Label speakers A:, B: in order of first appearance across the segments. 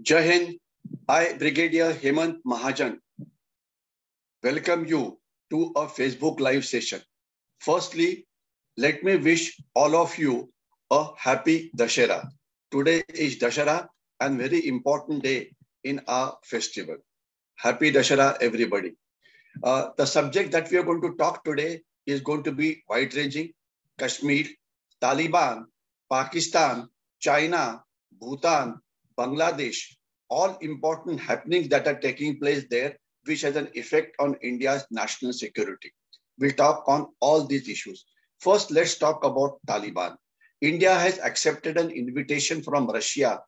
A: Jai Hind, I, Brigadier Hemant Mahajan, welcome you to a Facebook Live session. Firstly, let me wish all of you a happy Dashera. Today is Dashera and very important day in our festival. Happy Dashera, everybody. The subject that we are going to talk today is going to be wide-ranging. Kashmir, Taliban, Pakistan, China, Bhutan, Bangladesh, all important happenings that are taking place there, which has an effect on India's national security. We'll talk on all these issues. First, let's talk about Taliban. India has accepted an invitation from Russia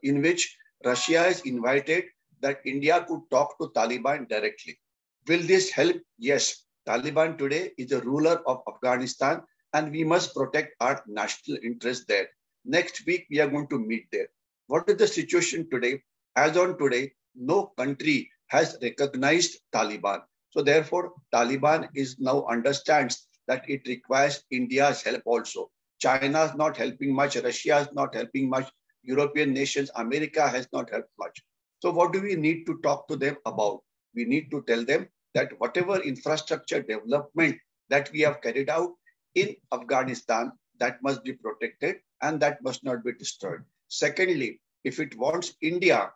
A: in which Russia has invited that India could talk to Taliban directly. Will this help? Yes. Taliban today is a ruler of Afghanistan and we must protect our national interest there. Next week, we are going to meet there. What is the situation today? As on today, no country has recognized Taliban. So therefore, Taliban is now understands that it requires India's help also. China is not helping much. Russia is not helping much. European nations, America has not helped much. So what do we need to talk to them about? We need to tell them that whatever infrastructure development that we have carried out in Afghanistan, that must be protected and that must not be destroyed. Secondly, if it wants India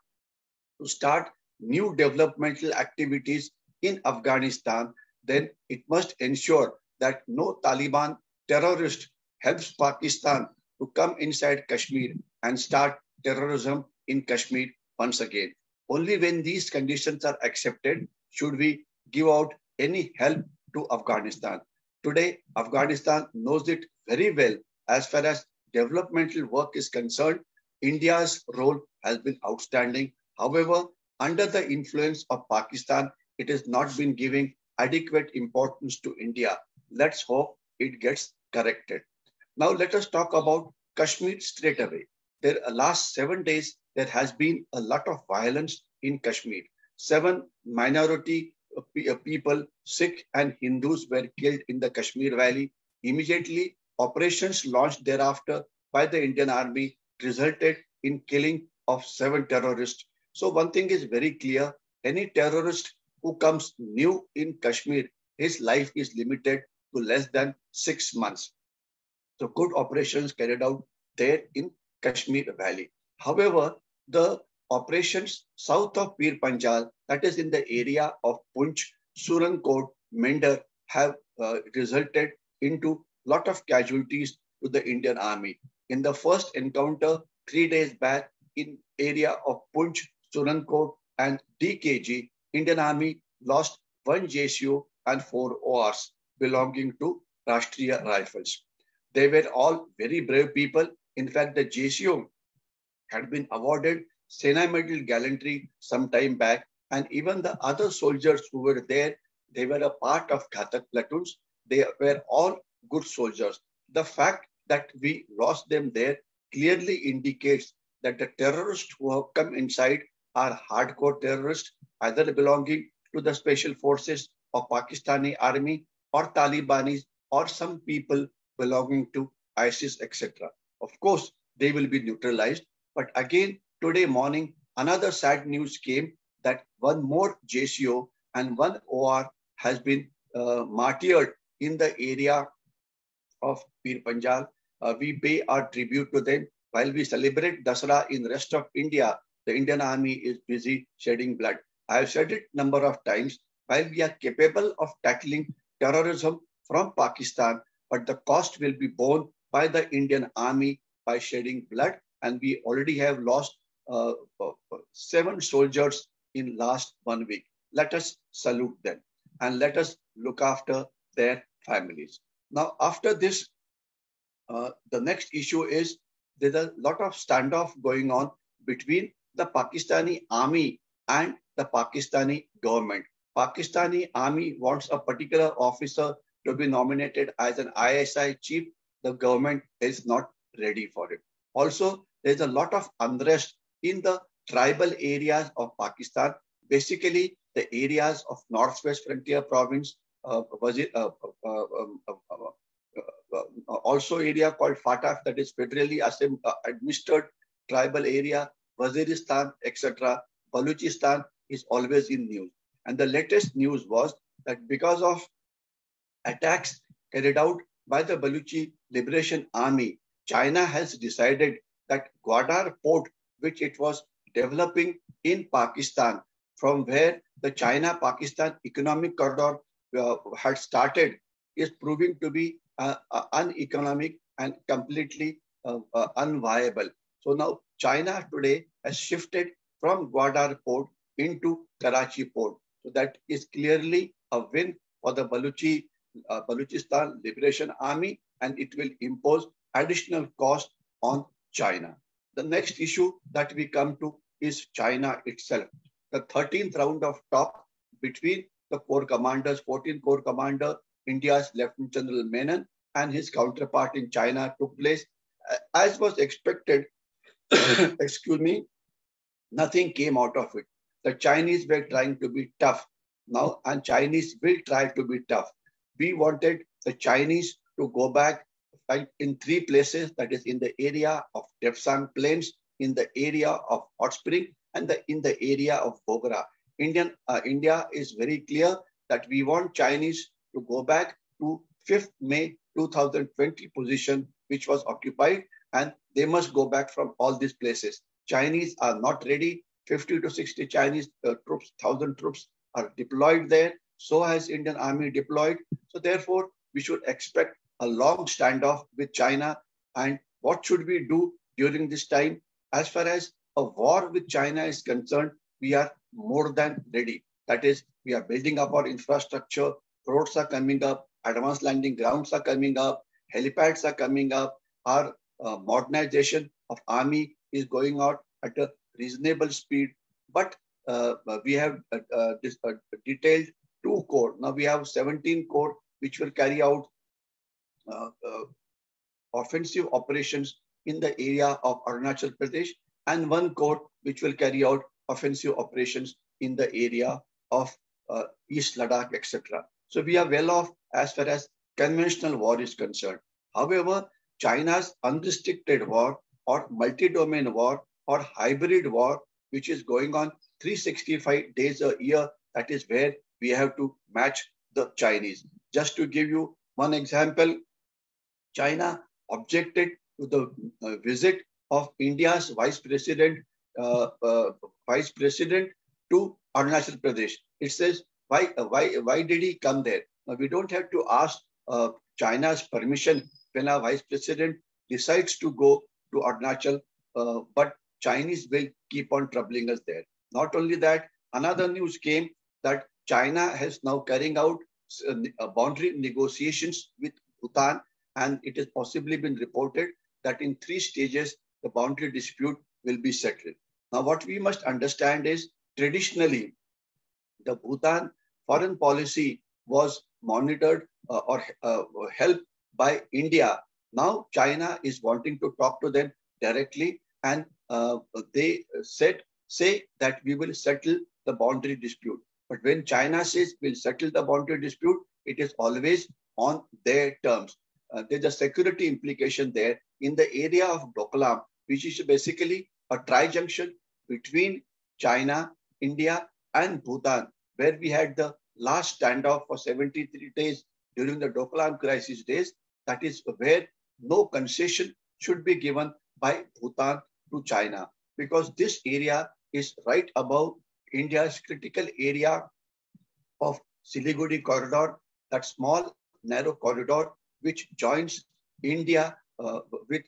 A: to start new developmental activities in Afghanistan, then it must ensure that no Taliban terrorist helps Pakistan to come inside Kashmir and start terrorism in Kashmir once again. Only when these conditions are accepted should we give out any help to Afghanistan. Today, Afghanistan knows it very well. As far as developmental work is concerned, India's role has been outstanding. However, under the influence of Pakistan, it has not been giving adequate importance to India. Let's hope it gets corrected. Now let us talk about Kashmir straight away. There last 7 days, there has been a lot of violence in Kashmir. 7 minority people, Sikh and Hindus, were killed in the Kashmir Valley. Immediately, operations launched thereafter by the Indian Army resulted in killing of 7 terrorists. So one thing is very clear, any terrorist who comes new in Kashmir, his life is limited to less than 6 months. So good operations carried out there in Kashmir Valley. However, the operations south of Pir Panjal, that is in the area of Poonch, Surankot, Mender, have resulted into lot of casualties to the Indian Army. In the first encounter 3 days back in area of Poonch, Surankot and DKG, Indian Army lost 1 JCO and 4 ORs belonging to Rashtriya Rifles. They were all very brave people. In fact, the JCO had been awarded Sena Medal Gallantry some time back, and even the other soldiers who were there, they were a part of Ghatak platoons. They were all good soldiers. The fact that we lost them there clearly indicates that the terrorists who have come inside are hardcore terrorists, either belonging to the special forces of Pakistani army or Talibanis or some people belonging to ISIS, etc. Of course, they will be neutralized. But again, today morning, another sad news came that 1 more JCO and 1 OR has been martyred in the area of Pir Panjal. We pay our tribute to them. While we celebrate Dasara in the rest of India, the Indian Army is busy shedding blood. I have said it number of times, while we are capable of tackling terrorism from Pakistan, but the cost will be borne by the Indian Army by shedding blood. And we already have lost 7 soldiers in last 1 week. Let us salute them and let us look after their families. Now, after this, the next issue is there's a lot of standoff going on between the Pakistani army and the Pakistani government. Pakistani army wants a particular officer to be nominated as an ISI chief. The government is not ready for it. Also, there's a lot of unrest in the tribal areas of Pakistan, basically the areas of Northwest Frontier Province, also area called FATA, that is federally administered tribal area. Waziristan, etc., Baluchistan is always in news. And the latest news was that because of attacks carried out by the Baluchi Liberation Army, China has decided that Gwadar port, which it was developing in Pakistan, from where the China-Pakistan economic corridor had started, is proving to be uneconomic and completely unviable. So now China today has shifted from Gwadar port into Karachi port. So that is clearly a win for the Baluchistan Liberation Army, and it will impose additional cost on China. The next issue that we come to is China itself. The 13th round of talk between the Corps commanders, 14th Corps Commander, India's Lieutenant General Menon, and his counterpart in China took place. As was expected, excuse me, nothing came out of it. The Chinese were trying to be tough now, and Chinese will try to be tough. We wanted the Chinese to go back in three places, that is in the area of Tefsang Plains, in the area of Hot Spring, and in the area of Bogra. India is very clear that we want Chinese to go back to 5th May 2020 position, which was occupied, and they must go back from all these places. Chinese are not ready. 50 to 60 Chinese troops, 1,000 troops are deployed there. So has Indian Army deployed. So therefore, we should expect a long standoff with China. And what should we do during this time? As far as a war with China is concerned, we are more than ready. That is, we are building up our infrastructure. Roads are coming up. Advanced landing grounds are coming up. Helipads are coming up. Our modernization of army is going out at a reasonable speed. But we have this detailed 2 corps. Now we have 17 corps which will carry out offensive operations in the area of Arunachal Pradesh, and 1 corps which will carry out offensive operations in the area of East Ladakh, etc. So we are well off as far as conventional war is concerned. However, China's unrestricted war or multi-domain war or hybrid war, which is going on 365 days a year, that is where we have to match the Chinese. Just to give you one example, China objected to the visit of India's vice president to Arunachal Pradesh. It says, why did he come there? Now, we don't have to ask China's permission when our vice president decides to go to Arunachal, but Chinese will keep on troubling us there. Not only that, another news came that China has now carrying out boundary negotiations with Bhutan, and it has possibly been reported that in 3 stages, the boundary dispute will be settled. Now, what we must understand is traditionally, the Bhutan foreign policy was monitored or helped by India. Now, China is wanting to talk to them directly, and they say that we will settle the boundary dispute. But when China says we'll settle the boundary dispute, it is always on their terms. There's a security implication there in the area of Doklam, which is basically a tri-junction between China, India, and Bhutan, where we had the last standoff for 73 days during the Doklam crisis days. That is where no concession should be given by Bhutan to China, because this area is right above India's critical area of Siliguri corridor, that small narrow corridor which joins India with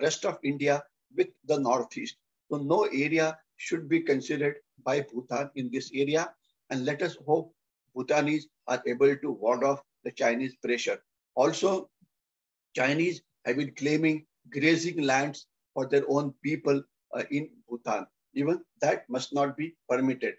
A: rest of India with the northeast. So no area should be considered by Bhutan in this area, and let us hope Bhutanese are able to ward off the Chinese pressure. Also, Chinese have been claiming grazing lands for their own people in Bhutan. Even that must not be permitted.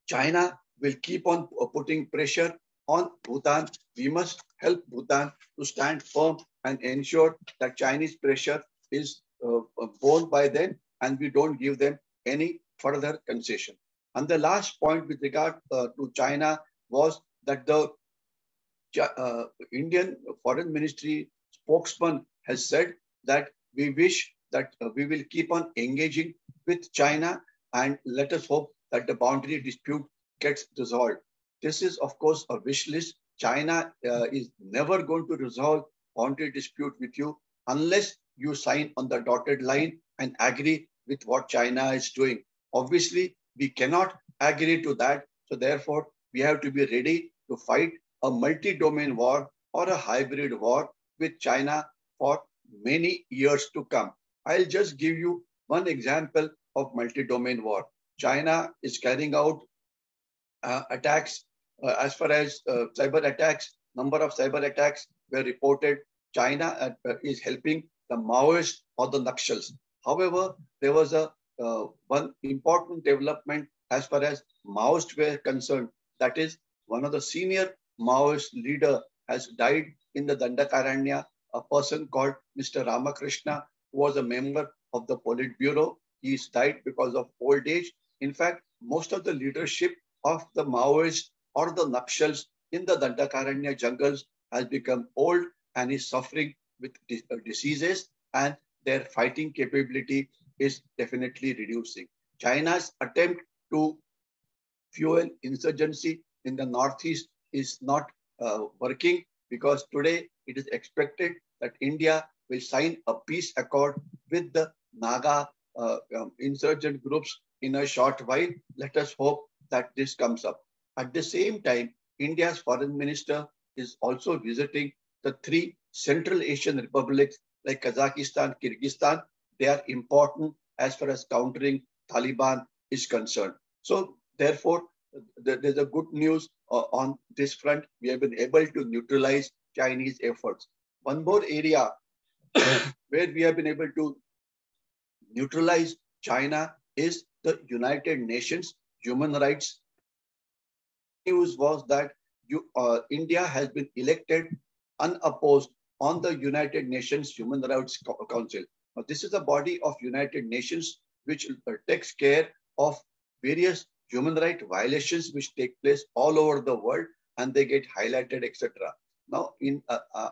A: China will keep on putting pressure on Bhutan. We must help Bhutan to stand firm and ensure that Chinese pressure is borne by them, and we don't give them any further concession. And the last point with regard to China was that the Indian Foreign Ministry spokesman has said that we wish that we will keep on engaging with China, and let us hope that the boundary dispute gets resolved. This is, of course, a wish list. China is never going to resolve boundary dispute with you unless you sign on the dotted line and agree with what China is doing. Obviously, we cannot agree to that. So therefore, we have to be ready to fight a multi-domain war or a hybrid war with China for many years to come. I'll just give you one example of multi-domain war. China is carrying out attacks. As far as cyber attacks, number of cyber attacks were reported. China is helping the Maoists or the Naxals. However, there was a one important development as far as Maoists were concerned. That is, one of the senior Maoist leader has died in the Dandakaranya. A person called Mr. Ramakrishna, who was a member of the Politburo. He died because of old age. In fact, most of the leadership of the Maoists or the Naxals in the Dandakaranya jungles has become old and is suffering with diseases, and their fighting capability is definitely reducing. China's attempt to fuel insurgency in the Northeast is not working, because today it is expected that India will sign a peace accord with the Naga insurgent groups in a short while. Let us hope that this comes up. At the same time, India's foreign minister is also visiting the three Central Asian republics like Kazakhstan, Kyrgyzstan. They are important as far as countering Taliban is concerned. So therefore, there's a good news on this front. We have been able to neutralize Chinese efforts. One more area where we have been able to neutralize China is the United Nations human rights. News was that India has been elected unopposed on the United Nations Human Rights Council. Now, this is a body of United Nations which takes care of various human rights violations which take place all over the world, and they get highlighted, etc. Now,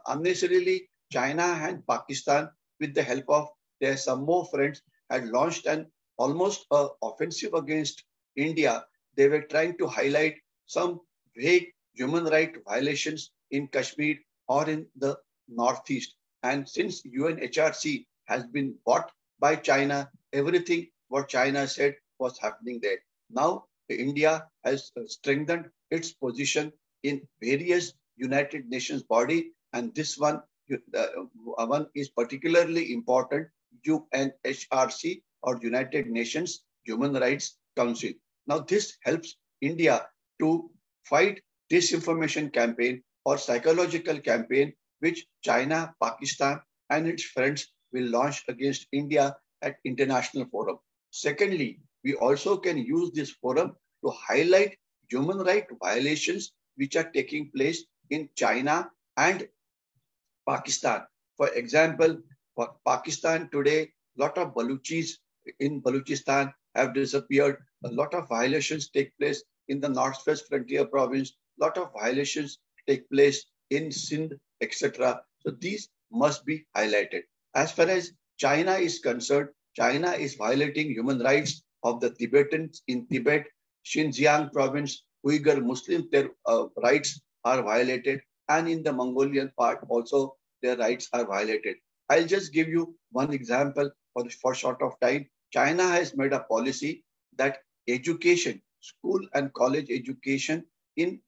A: unnecessarily, China and Pakistan, with the help of their some more friends, had launched an almost offensive against India. They were trying to highlight some vague human rights violations in Kashmir or in the Northeast. And since UNHRC has been bought by China, everything what China said was happening there. Now, India has strengthened its position in various United Nations body, and this one is particularly important, UNHRC, or United Nations Human Rights Council. Now, this helps India to fight disinformation campaign or psychological campaign which China, Pakistan, and its friends will launch against India at international forum. Secondly, we also can use this forum to highlight human rights violations which are taking place in China and Pakistan. For example, for Pakistan today, a lot of Baluchis in Balochistan have disappeared. A lot of violations take place in the Northwest Frontier Province. A lot of violations take place in Sindh, etc. So these must be highlighted. As far as China is concerned, China is violating human rights of the Tibetans in Tibet, Xinjiang province, Uyghur Muslim, their rights are violated, and in the Mongolian part also their rights are violated. I'll just give you one example for short of time. China has made a policy that education, school and college education in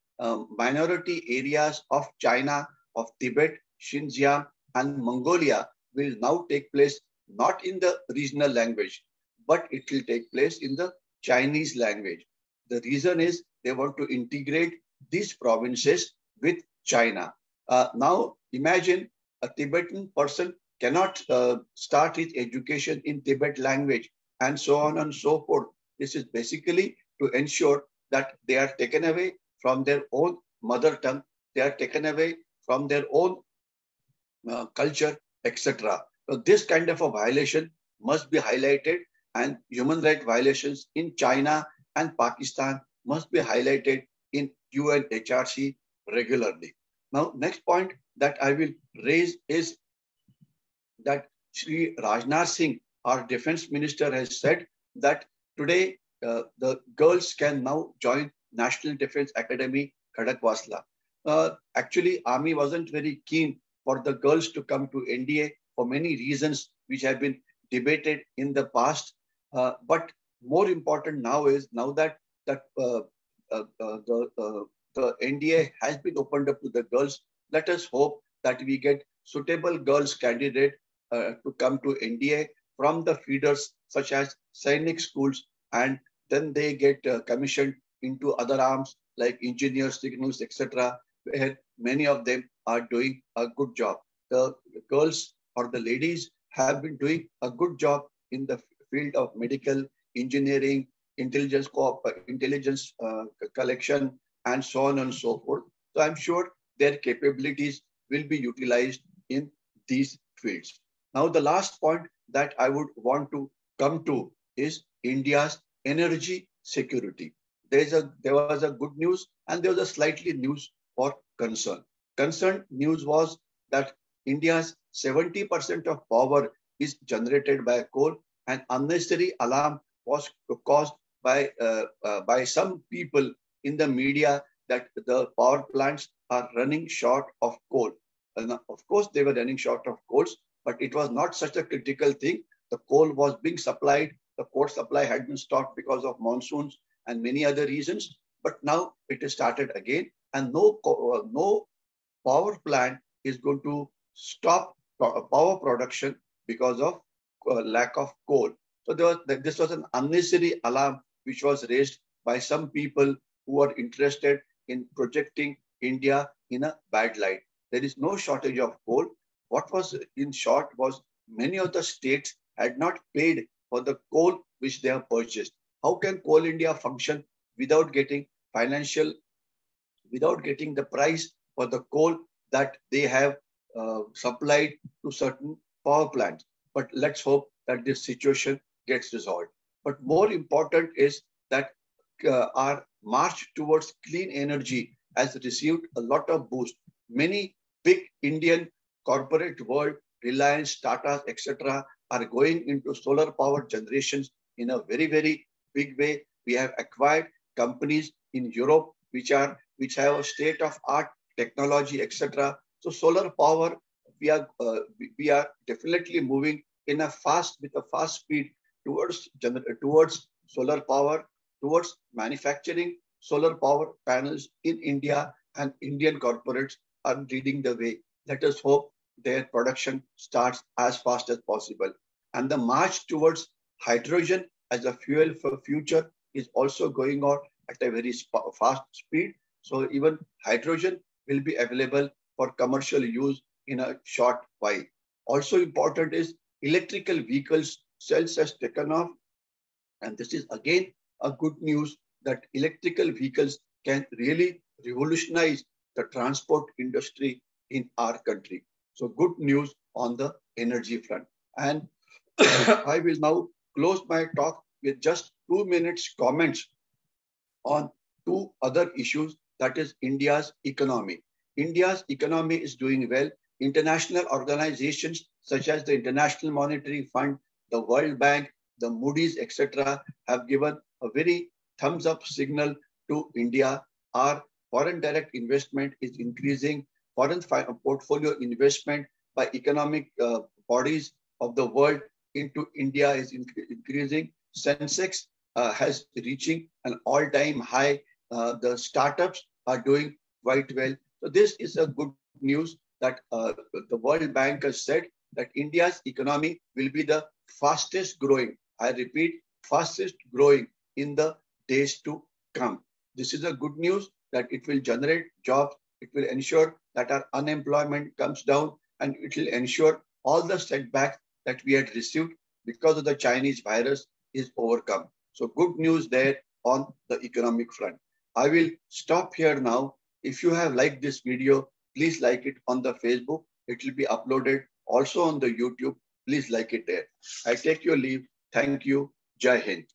A: minority areas of China, of Tibet, Xinjiang, and Mongolia will now take place not in the regional language, but it will take place in the Chinese language. The reason is they want to integrate these provinces with China. Now, imagine a Tibetan person cannot start his education in Tibet language, and so on and so forth. This is basically to ensure that they are taken away from their own mother tongue, they are taken away from their own culture, etc. So this kind of a violation must be highlighted, and human rights violations in China and Pakistan must be highlighted in UNHRC regularly. Now, next point that I will raise is that Shri Rajnath Singh, our defense minister, has said that today the girls can now join National Defense Academy, Khadakwasla. Actually, Army wasn't very keen for the girls to come to NDA for many reasons which have been debated in the past. But more important now is now that the NDA has been opened up to the girls. Let us hope that we get suitable girls candidate to come to NDA from the feeders such as Sainik schools, and then they get commissioned into other arms like engineers, signals, etc., where many of them are doing a good job. The girls or the ladies have been doing a good job in the field of medical, engineering, intelligence collection, and so on and so forth. So I'm sure their capabilities will be utilized in these fields. Now, the last point that I would want to come to is India's energy security. There was a good news and there was a slightly news for concern. Concern news was that India's 70% of power is generated by coal, and unnecessary alarm was caused by some people in the media that the power plants are running short of coal. And of course, they were running short of coals, but it was not such a critical thing. The coal was being supplied. The coal supply had been stopped because of monsoons and many other reasons. But now it has started again, and no power plant is going to stop power production because of lack of coal. So this was an unnecessary alarm which was raised by some people who are interested in projecting India in a bad light. There is no shortage of coal. What was in short was many of the states had not paid for the coal which they have purchased. How can Coal India function without getting without getting the price for the coal that they have supplied to certain power plants? But let's hope that this situation gets resolved. But more important is that our march towards clean energy has received a lot of boost. Many big Indian corporate world, Reliance, Tata, etc., are going into solar power generations in a very, very big way. We have acquired companies in Europe which have a state-of-art technology, etc. So solar power, we are definitely moving with a fast speed towards solar power, towards manufacturing solar power panels in India, and Indian corporates are leading the way. Let us hope their production starts as fast as possible. And the march towards hydrogen as a fuel for future is also going on at a very fast speed. So even hydrogen will be available for commercial use in a short while. Also important is electrical vehicles sales has taken off. And this is again a good news that electrical vehicles can really revolutionize the transport industry in our country. So good news on the energy front. And I will now close my talk with just 2 minutes comments on two other issues, that is India's economy. India's economy is doing well. International organizations such as the International Monetary Fund, the World Bank, the Moody's, etc., have given a very thumbs up signal to India. Our foreign direct investment is increasing. Foreign portfolio investment by economic bodies of the world into India is increasing. Sensex has reaching an all-time high. The startups are doing quite well. So this is a good news that the World Bank has said that India's economy will be the fastest growing. I repeat, fastest growing in the days to come. This is a good news that it will generate jobs. It will ensure that our unemployment comes down, and it will ensure all the setbacks that we had received because of the Chinese virus is overcome. So good news there on the economic front. I will stop here now. If you have liked this video, please like it on the Facebook. It will be uploaded also on the YouTube. Please like it there. I take your leave. Thank you. Jai Hind.